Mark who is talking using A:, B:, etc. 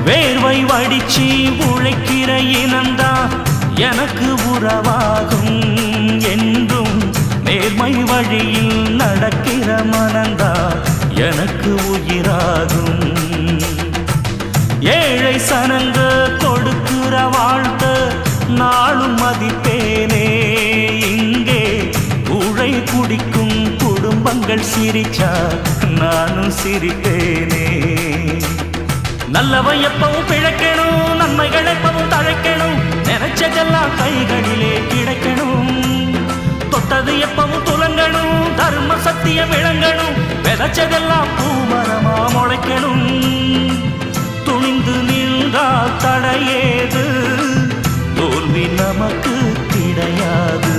A: வேர்வை வடிச்சி உழைக்கிற இனந்தா எனக்கு உறவாகும் என்றும் நேர்மை வழியில் நடக்கிற மனந்தா எனக்கு உயிராகும். ஏழை சனங்க கொடுக்கிற வாழ்த்த நாளும் மதிப்பேனே. இங்கே ஊழை குடிக்கும் குடும்பங்கள் சிரிச்சா நானும் சிரிப்பேனே. நல்லவன் எப்பவும் பிழைக்கணும், நன்மைகள் எப்பவும் தழைக்கணும், நினைச்சதெல்லாம் கைகளிலே கிடைக்கணும். தொட்டது எப்பவும் துலங்கணும், தர்ம சத்தியம் விளங்கணும், விதைச்சதெல்லாம் பூமரமா முளைக்கணும். துணிந்து நின்றால் தடையேது, தோல்வி நமக்கு கிடையாது.